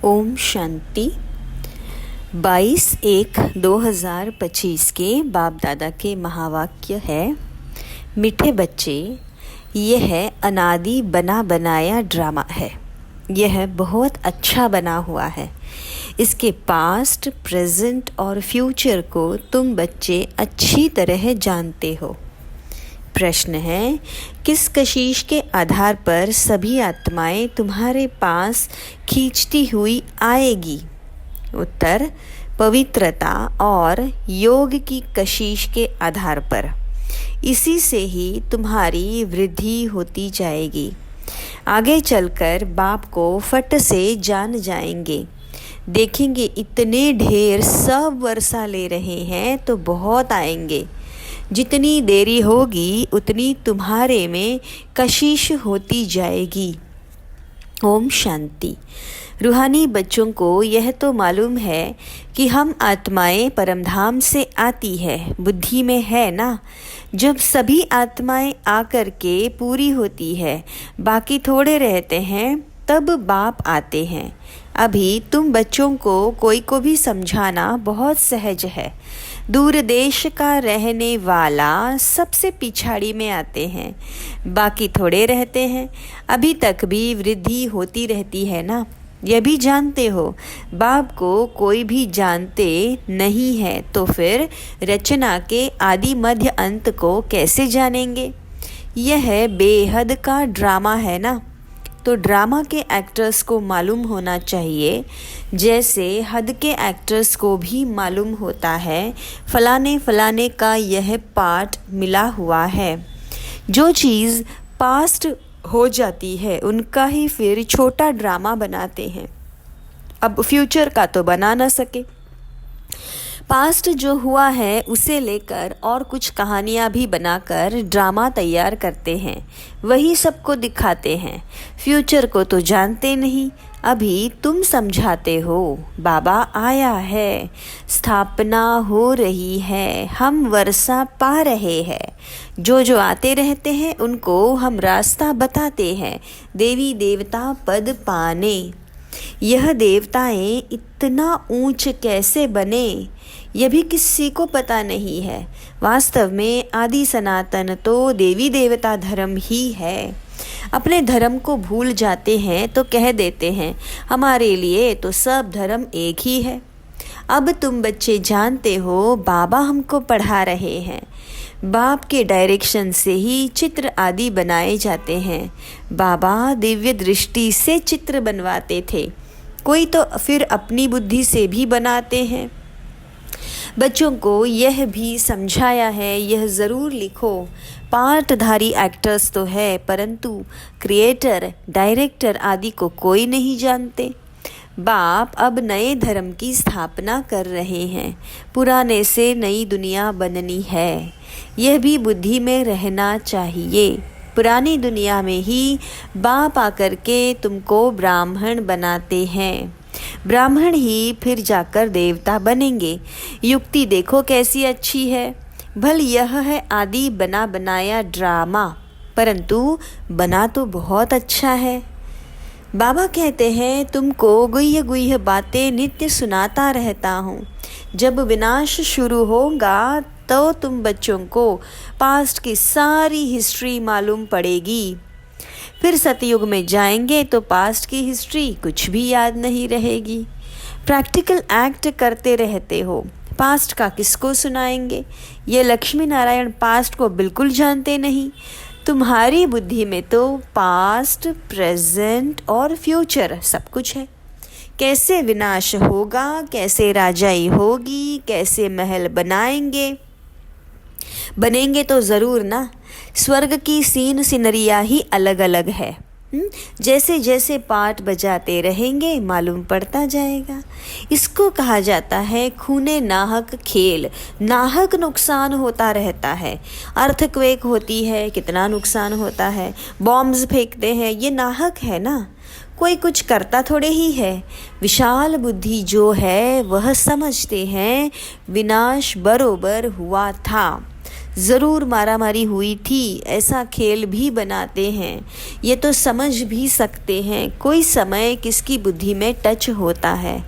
ओम शांति। 22/1/2025 के बाप दादा के महावाक्य है, मीठे बच्चे, यह अनादि बना बनाया ड्रामा है। यह बहुत अच्छा बना हुआ है। इसके पास्ट, प्रेजेंट और फ्यूचर को तुम बच्चे अच्छी तरह जानते हो। प्रश्न है, किस कशिश के आधार पर सभी आत्माएं तुम्हारे पास खींचती हुई आएगी? उत्तर, पवित्रता और योग की कशिश के आधार पर। इसी से ही तुम्हारी वृद्धि होती जाएगी। आगे चलकर बाप को फट से जान जाएंगे। देखेंगे इतने ढेर सब वर्षा ले रहे हैं तो बहुत आएंगे। जितनी देरी होगी उतनी तुम्हारे में कशिश होती जाएगी। ओम शांति। रूहानी बच्चों को यह तो मालूम है कि हम आत्माएं परमधाम से आती है, बुद्धि में है ना। जब सभी आत्माएं आकर के पूरी होती है, बाकी थोड़े रहते हैं, तब बाप आते हैं। अभी तुम बच्चों को कोई को भी समझाना बहुत सहज है। दूर देश का रहने वाला सबसे पिछाड़ी में आते हैं, बाकी थोड़े रहते हैं। अभी तक भी वृद्धि होती रहती है ना, यह भी जानते हो। बाप को कोई भी जानते नहीं है तो फिर रचना के आदि मध्य अंत को कैसे जानेंगे? यह बेहद का ड्रामा है ना। तो ड्रामा के एक्टर्स को मालूम होना चाहिए, जैसे हद के एक्टर्स को भी मालूम होता है फलाने फलाने का यह पार्ट मिला हुआ है। जो चीज़ पास्ट हो जाती है उनका ही फिर छोटा ड्रामा बनाते हैं। अब फ्यूचर का तो बना ना सके। पास्ट जो हुआ है उसे लेकर और कुछ कहानियाँ भी बनाकर ड्रामा तैयार करते हैं, वही सबको दिखाते हैं। फ्यूचर को तो जानते नहीं। अभी तुम समझाते हो बाबा आया है, स्थापना हो रही है, हम वर्षा पा रहे हैं। जो जो आते रहते हैं उनको हम रास्ता बताते हैं देवी देवता पद पाने। यह देवताएं इतना ऊंच कैसे बने, यह भी किसी को पता नहीं है। वास्तव में आदि सनातन तो देवी देवता धर्म ही है। अपने धर्म को भूल जाते हैं तो कह देते हैं हमारे लिए तो सब धर्म एक ही है। अब तुम बच्चे जानते हो बाबा हमको पढ़ा रहे हैं। बाप के डायरेक्शन से ही चित्र आदि बनाए जाते हैं। बाबा दिव्य दृष्टि से चित्र बनवाते थे, कोई तो फिर अपनी बुद्धि से भी बनाते हैं। बच्चों को यह भी समझाया है, यह ज़रूर लिखो। पार्टधारी एक्टर्स तो है, परंतु क्रिएटर, डायरेक्टर आदि को कोई नहीं जानते। बाप अब नए धर्म की स्थापना कर रहे हैं। पुराने से नई दुनिया बननी है, यह भी बुद्धि में रहना चाहिए। पुरानी दुनिया में ही बाप आकर के तुमको ब्राह्मण बनाते हैं। ब्राह्मण ही फिर जाकर देवता बनेंगे। युक्ति देखो कैसी अच्छी है। भल यह है आदि बना बनाया ड्रामा, परंतु बना तो बहुत अच्छा है। बाबा कहते हैं तुमको गुह्य गुह्य बातें नित्य सुनाता रहता हूँ। जब विनाश शुरू होगा तो तुम बच्चों को पास्ट की सारी हिस्ट्री मालूम पड़ेगी। फिर सतयुग में जाएंगे तो पास्ट की हिस्ट्री कुछ भी याद नहीं रहेगी। प्रैक्टिकल एक्ट करते रहते हो, पास्ट का किसको सुनाएंगे? ये लक्ष्मी नारायण पास्ट को बिल्कुल जानते नहीं। तुम्हारी बुद्धि में तो पास्ट, प्रेजेंट और फ्यूचर सब कुछ है। कैसे विनाश होगा, कैसे राजाई होगी, कैसे महल बनेंगे तो ज़रूर ना। स्वर्ग की सीन सिनरिया ही अलग अलग है। जैसे जैसे पाठ बजाते रहेंगे मालूम पड़ता जाएगा। इसको कहा जाता है खूने नाहक खेल। नाहक नुकसान होता रहता है। अर्थक्वेक होती है, कितना नुकसान होता है। बॉम्ब्स फेंकते हैं, ये नाहक है ना। कोई कुछ करता थोड़े ही है। विशाल बुद्धि जो है वह समझते हैं विनाश बरोबर हुआ था। ज़रूर मारामारी हुई थी, ऐसा खेल भी बनाते हैं। ये तो समझ भी सकते हैं कोई समय किसकी बुद्धि में टच होता है।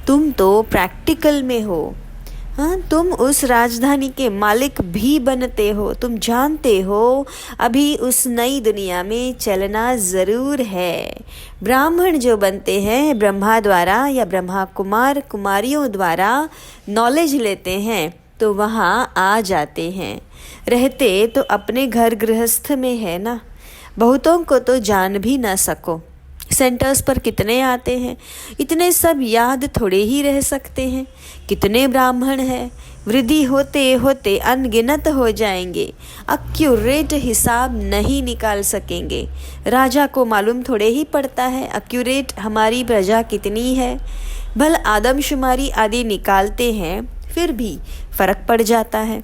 तुम तो प्रैक्टिकल में हो। हाँ, तुम उस राजधानी के मालिक भी बनते हो। तुम जानते हो अभी उस नई दुनिया में चलना ज़रूर है। ब्राह्मण जो बनते हैं ब्रह्मा द्वारा या ब्रह्मा कुमार कुमारियों द्वारा नॉलेज लेते हैं तो वहाँ आ जाते हैं। रहते तो अपने घर गृहस्थ में है ना, बहुतों को तो जान भी ना सको। सेंटर्स पर कितने आते हैं, इतने सब याद थोड़े ही रह सकते हैं। कितने ब्राह्मण हैं, वृद्धि होते होते अनगिनत हो जाएंगे। एक्यूरेट हिसाब नहीं निकाल सकेंगे। राजा को मालूम थोड़े ही पड़ता है एक्यूरेट हमारी प्रजा कितनी है। भल आदमशुमारी आदि निकालते हैं फिर भी फर्क पड़ जाता है।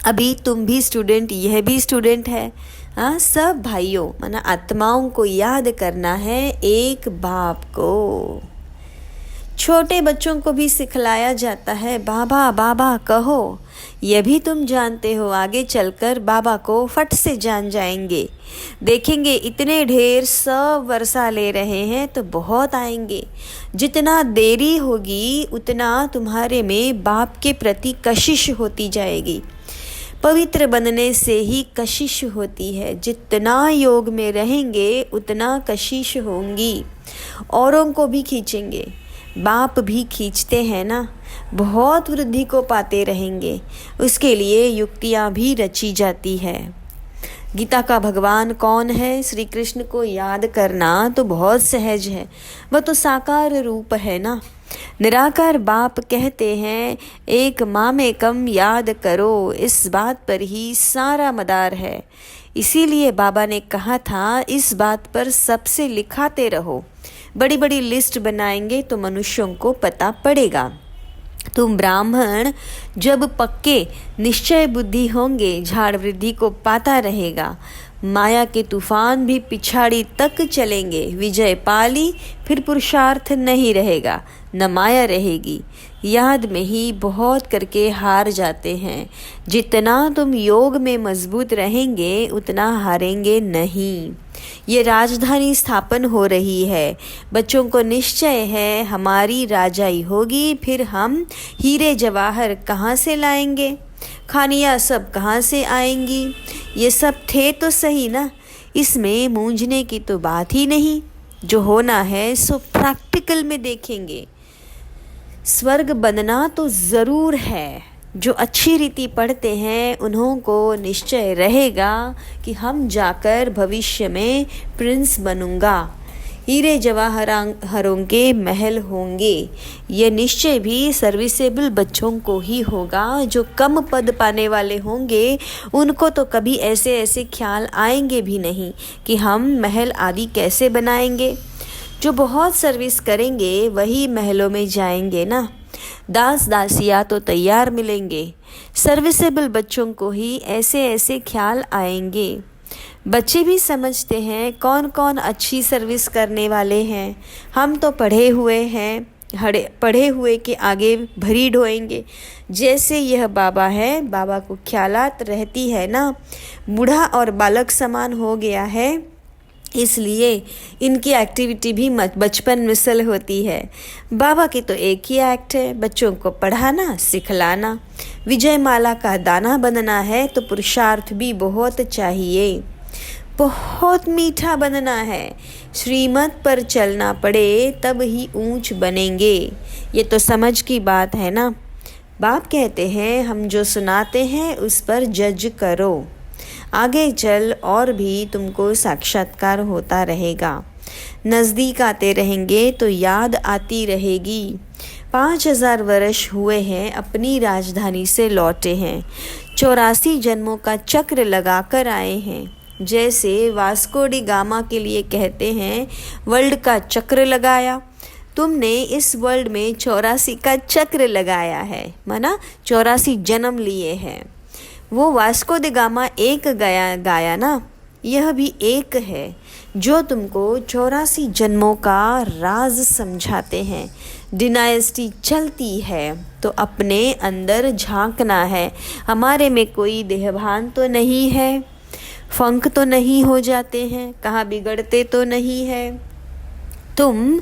अभी तुम भी स्टूडेंट, यह भी स्टूडेंट है। हाँ, सब भाइयों माना आत्माओं को याद करना है एक बाप को। छोटे बच्चों को भी सिखलाया जाता है बाबा बाबा कहो। यह भी तुम जानते हो आगे चलकर बाबा को फट से जान जाएंगे। देखेंगे इतने ढेर सब वर्षा ले रहे हैं तो बहुत आएंगे। जितना देरी होगी उतना तुम्हारे में बाप के प्रति कशिश होती जाएगी। पवित्र बनने से ही कशिश होती है। जितना योग में रहेंगे उतना कशिश होंगी। औरों को भी खींचेंगे, बाप भी खींचते हैं ना। बहुत वृद्धि को पाते रहेंगे, उसके लिए युक्तियाँ भी रची जाती है। गीता का भगवान कौन है? श्री कृष्ण को याद करना तो बहुत सहज है, वह तो साकार रूप है ना। निराकार बाप कहते हैं एक मामेकम याद करो, इस बात पर ही सारा मदार है। इसीलिए बाबा ने कहा था इस बात पर सबसे लिखाते रहो। बड़ी बड़ी लिस्ट बनाएंगे तो मनुष्यों को पता पड़ेगा। तुम ब्राह्मण जब पक्के निश्चय बुद्धि होंगे झाड़ वृद्धि को पाता रहेगा। माया के तूफान भी पिछाड़ी तक चलेंगे। विजय पाली फिर पुरुषार्थ नहीं रहेगा, न माया रहेगी। याद में ही बहुत करके हार जाते हैं। जितना तुम योग में मजबूत रहेंगे उतना हारेंगे नहीं। ये राजधानी स्थापन हो रही है। बच्चों को निश्चय है हमारी राजाई होगी, फिर हम हीरे जवाहर कहाँ से लाएंगे, खानियाँ सब कहाँ से आएंगी। ये सब थे तो सही ना, इसमें मूंझने की तो बात ही नहीं। जो होना है सो प्रैक्टिकल में देखेंगे। स्वर्ग बनना तो ज़रूर है। जो अच्छी रीति पढ़ते हैं उन्हों को निश्चय रहेगा कि हम जाकर भविष्य में प्रिंस बनूंगा, हीरे जवाहरों के महल होंगे। ये निश्चय भी सर्विसेबल बच्चों को ही होगा। जो कम पद पाने वाले होंगे उनको तो कभी ऐसे ऐसे ख्याल आएंगे भी नहीं कि हम महल आदि कैसे बनाएंगे। जो बहुत सर्विस करेंगे वही महलों में जाएंगे ना। दास दासिया तो तैयार मिलेंगे। सर्विसेबल बच्चों को ही ऐसे ऐसे ख्याल आएंगे। बच्चे भी समझते हैं कौन कौन अच्छी सर्विस करने वाले हैं। हम तो पढ़े हुए हैं, पढ़े हुए के आगे भरी ढोएंगे। जैसे यह बाबा है, बाबा को ख्यालात रहती है ना। बूढ़ा और बालक समान हो गया है, इसलिए इनकी एक्टिविटी भी बचपन मिसल होती है। बाबा की तो एक ही एक्ट है, बच्चों को पढ़ाना सिखलाना। विजय माला का दाना बनना है तो पुरुषार्थ भी बहुत चाहिए। बहुत मीठा बनना है, श्रीमत पर चलना पड़े तब ही ऊंच बनेंगे। ये तो समझ की बात है ना। बाप कहते हैं हम जो सुनाते हैं उस पर जज करो। आगे चल और भी तुमको साक्षात्कार होता रहेगा। नज़दीक आते रहेंगे तो याद आती रहेगी। 5000 वर्ष हुए हैं अपनी राजधानी से लौटे हैं। 84 जन्मों का चक्र लगाकर आए हैं। जैसे वास्को डी गामा के लिए कहते हैं वर्ल्ड का चक्र लगाया, तुमने इस वर्ल्ड में 84 का चक्र लगाया है, माना 84 जन्म लिए हैं। वो वास्को डी गामा एक गाया ना, यह भी एक है। जो तुमको 84 जन्मों का राज समझाते हैं। डिनाइस्टी चलती है तो अपने अंदर झांकना है, हमारे में कोई देहभान तो नहीं है, फंक तो नहीं हो जाते हैं, कहाँ बिगड़ते तो नहीं है। तुम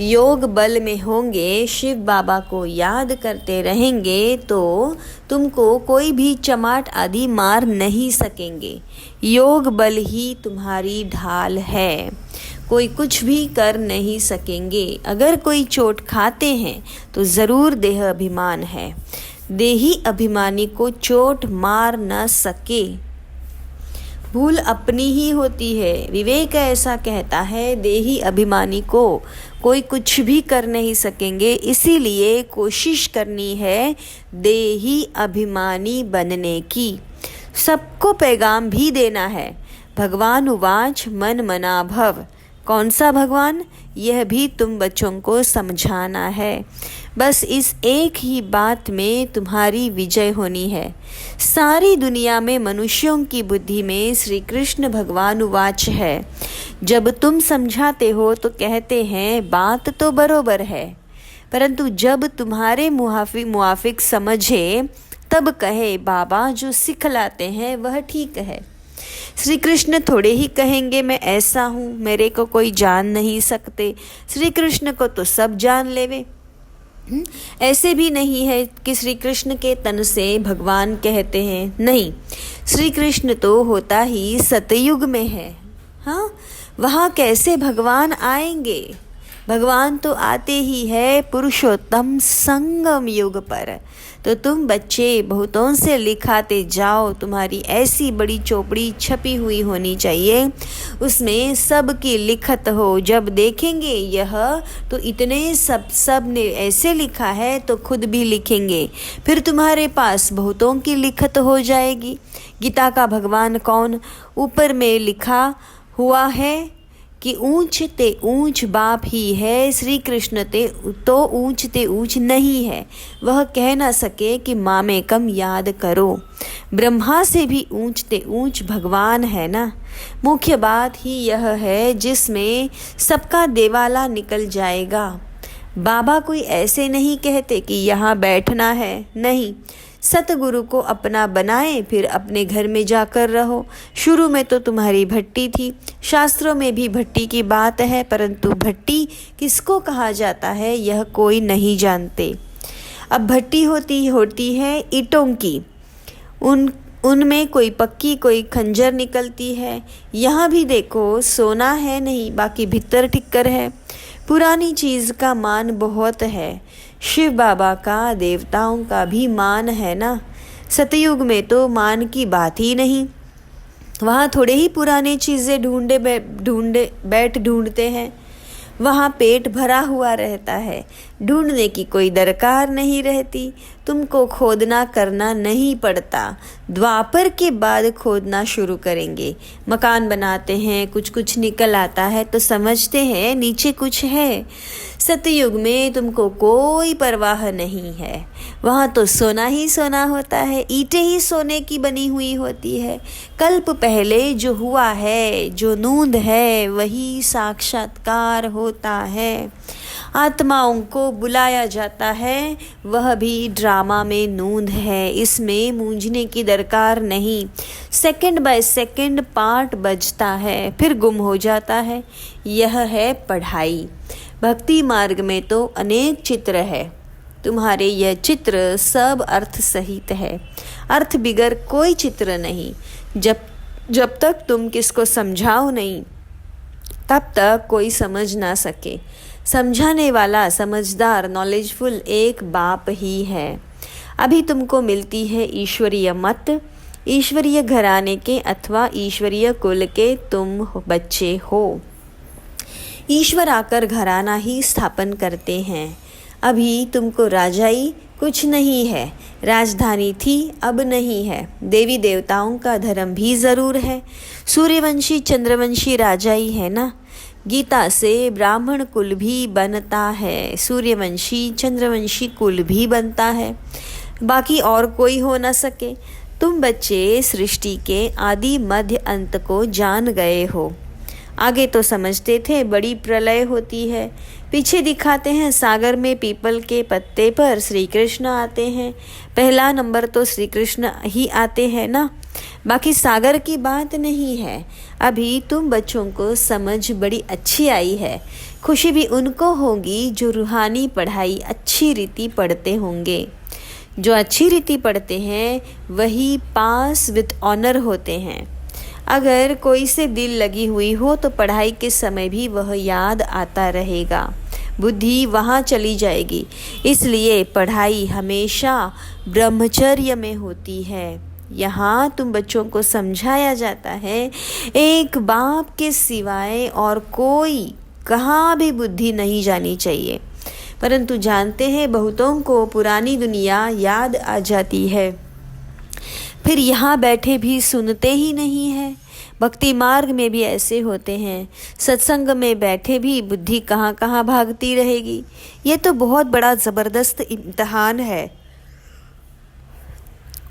योग बल में होंगे, शिव बाबा को याद करते रहेंगे तो तुमको कोई भी चमाट आदि मार नहीं सकेंगे। योग बल ही तुम्हारी ढाल है, कोई कुछ भी कर नहीं सकेंगे। अगर कोई चोट खाते हैं तो ज़रूर देह अभिमान है, देही अभिमानी को चोट मार न सके। भूल अपनी ही होती है। विवेक ऐसा कहता है, देही अभिमानी को कोई कुछ भी कर नहीं सकेंगे, इसीलिए कोशिश करनी है देही अभिमानी बनने की। सबको पैगाम भी देना है। भगवान उवाच मन मना भव। कौन सा भगवान? यह भी तुम बच्चों को समझाना है। बस इस एक ही बात में तुम्हारी विजय होनी है। सारी दुनिया में मनुष्यों की बुद्धि में श्री कृष्ण भगवान उवाच है। जब तुम समझाते हो तो कहते हैं बात तो बरोबर है, परंतु जब तुम्हारे मुआफिक समझे तब कहे बाबा जो सिखलाते हैं वह ठीक है। श्री कृष्ण थोड़े ही कहेंगे मैं ऐसा हूँ, मेरे को कोई जान नहीं सकते, श्री कृष्ण को तो सब जान लेवे। ऐसे भी नहीं है कि श्री कृष्ण के तन से भगवान कहते हैं, नहीं, श्री कृष्ण तो होता ही सतयुग में है। हाँ, वहाँ कैसे भगवान आएंगे? भगवान तो आते ही है पुरुषोत्तम संगम युग पर। तो तुम बच्चे बहुतों से लिखाते जाओ, तुम्हारी ऐसी बड़ी चौपड़ी छपी हुई होनी चाहिए, उसमें सब की लिखत हो। जब देखेंगे यह तो इतने सब ने ऐसे लिखा है तो खुद भी लिखेंगे, फिर तुम्हारे पास बहुतों की लिखत हो जाएगी। गीता का भगवान कौन? ऊपर में लिखा हुआ है कि ऊंच ते ऊंच बाप ही है, श्री कृष्ण तो ऊंच ते ऊंच नहीं है। वह कह ना सके कि माँ में कम याद करो। ब्रह्मा से भी ऊंच ते ऊंच भगवान है ना। मुख्य बात ही यह है जिसमें सबका देवाला निकल जाएगा। बाबा कोई ऐसे नहीं कहते कि यहाँ बैठना है, नहीं। सतगुरु को अपना बनाए, फिर अपने घर में जाकर रहो। शुरू में तो तुम्हारी भट्टी थी, शास्त्रों में भी भट्टी की बात है, परंतु भट्टी किसको कहा जाता है यह कोई नहीं जानते। अब भट्टी होती है ईंटों की, उनमें कोई पक्की कोई खंजर निकलती है। यहाँ भी देखो सोना है नहीं, बाकी भीतर टिक्कर है। पुरानी चीज़ का मान बहुत है। शिव बाबा का, देवताओं का भी मान है ना। सतयुग में तो मान की बात ही नहीं। वहाँ थोड़े ही पुराने चीज़ें ढूंढते हैं। वहाँ पेट भरा हुआ रहता है, ढूंढने की कोई दरकार नहीं रहती। तुमको खोदना करना नहीं पड़ता। द्वापर के बाद खोदना शुरू करेंगे। मकान बनाते हैं, कुछ निकल आता है तो समझते हैं नीचे कुछ है। सतयुग में तुमको कोई परवाह नहीं है। वहाँ तो सोना ही सोना होता है, ईंटें ही सोने की बनी हुई होती है। कल्प पहले जो हुआ है, जो नूंद है, वही साक्षात्कार होता है। आत्माओं को बुलाया जाता है, वह भी ड्रामा में नूंद है। इसमें मूंझने की दरकार नहीं। सेकंड बाय सेकंड पार्ट बजता है, फिर गुम हो जाता है। यह है पढ़ाई। भक्ति मार्ग में तो अनेक चित्र है। तुम्हारे यह चित्र सब अर्थ सहित है, अर्थ बिगर कोई चित्र नहीं। जब तक तुम किसको समझाओ नहीं, तब तक कोई समझ ना सके। समझाने वाला, समझदार, नॉलेजफुल एक बाप ही है। अभी तुमको मिलती है ईश्वरीय मत। ईश्वरीय घराने के अथवा ईश्वरीय कुल के तुम बच्चे हो। ईश्वर आकर घराना ही स्थापन करते हैं। अभी तुमको राजाई कुछ नहीं है, राजधानी थी अब नहीं है। देवी देवताओं का धर्म भी ज़रूर है। सूर्यवंशी चंद्रवंशी राजाई है ना। गीता से ब्राह्मण कुल भी बनता है, सूर्यवंशी चंद्रवंशी कुल भी बनता है, बाकी और कोई हो न सके। तुम बच्चे सृष्टि के आदि मध्य अंत को जान गए हो। आगे तो समझते थे बड़ी प्रलय होती है, पीछे दिखाते हैं सागर में पीपल के पत्ते पर श्री कृष्ण आते हैं। पहला नंबर तो श्री कृष्ण ही आते हैं ना, बाकी सागर की बात नहीं है। अभी तुम बच्चों को समझ बड़ी अच्छी आई है। खुशी भी उनको होगी जो रूहानी पढ़ाई अच्छी रीति पढ़ते होंगे। जो अच्छी रीति पढ़ते हैं वही पास विद ऑनर होते हैं। अगर कोई से दिल लगी हुई हो तो पढ़ाई के समय भी वह याद आता रहेगा, बुद्धि वहाँ चली जाएगी। इसलिए पढ़ाई हमेशा ब्रह्मचर्य में होती है। यहाँ तुम बच्चों को समझाया जाता है एक बाप के सिवाय और कोई कहाँ भी बुद्धि नहीं जानी चाहिए। परंतु जानते हैं बहुतों को पुरानी दुनिया याद आ जाती है, फिर यहाँ बैठे भी सुनते ही नहीं है। भक्ति मार्ग में भी ऐसे होते हैं, सत्संग में बैठे भी बुद्धि कहाँ कहाँ भागती रहेगी। ये तो बहुत बड़ा ज़बरदस्त इम्तिहान है।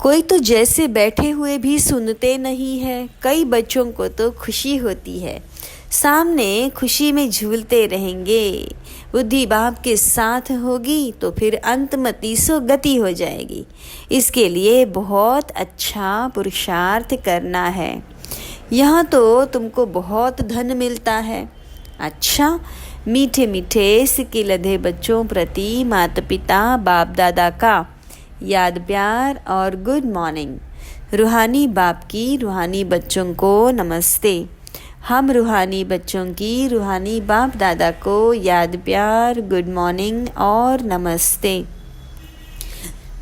कोई तो जैसे बैठे हुए भी सुनते नहीं है। कई बच्चों को तो खुशी होती है, सामने खुशी में झूलते रहेंगे। बुद्धि बाप के साथ होगी तो फिर अंतमति सो गति हो जाएगी। इसके लिए बहुत अच्छा पुरुषार्थ करना है। यहाँ तो तुमको बहुत धन मिलता है। अच्छा, मीठे मीठे सिक्के लधे बच्चों प्रति माता पिता बाप दादा का याद प्यार और गुड मॉर्निंग। रूहानी बाप की रूहानी बच्चों को नमस्ते। हम रूहानी बच्चों की रूहानी बाप दादा को याद प्यार गुड मॉर्निंग और नमस्ते।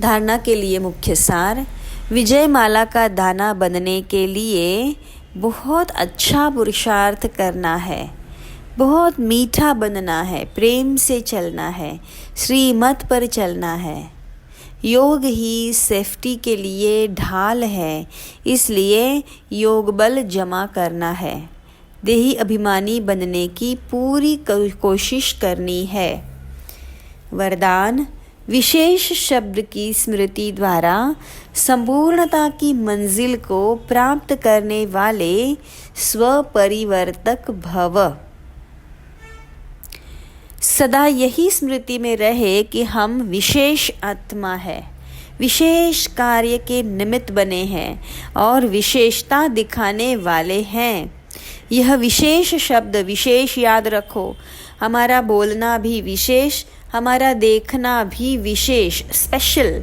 धारणा के लिए मुख्य सार, विजय माला का दाना बनने के लिए बहुत अच्छा पुरुषार्थ करना है, बहुत मीठा बनना है, प्रेम से चलना है, श्रीमत पर चलना है। योग ही सेफ्टी के लिए ढाल है, इसलिए योग बल जमा करना है। देही अभिमानी बनने की पूरी कोशिश करनी है। वरदान, विशेष शब्द की स्मृति द्वारा संपूर्णता की मंजिल को प्राप्त करने वाले स्वपरिवर्तक भव। सदा यही स्मृति में रहे कि हम विशेष आत्मा है, विशेष कार्य के निमित्त बने हैं और विशेषता दिखाने वाले हैं। यह विशेष शब्द विशेष याद रखो। हमारा बोलना भी विशेष, हमारा देखना भी विशेष, स्पेशल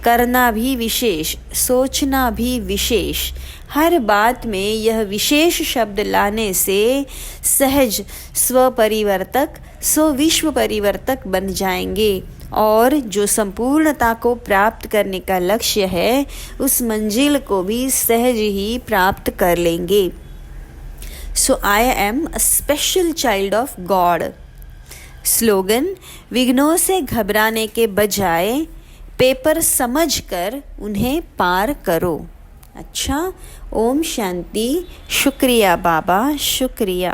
करना भी विशेष, सोचना भी विशेष। हर बात में यह विशेष शब्द लाने से सहज स्वपरिवर्तक सो विश्व परिवर्तक बन जाएंगे और जो संपूर्णता को प्राप्त करने का लक्ष्य है उस मंजिल को भी सहज ही प्राप्त कर लेंगे। So I am a special child of God। Slogan, विघ्नों से घबराने के बजाय पेपर समझकर उन्हें पार करो। अच्छा, ओम शांति। शुक्रिया बाबा, शुक्रिया।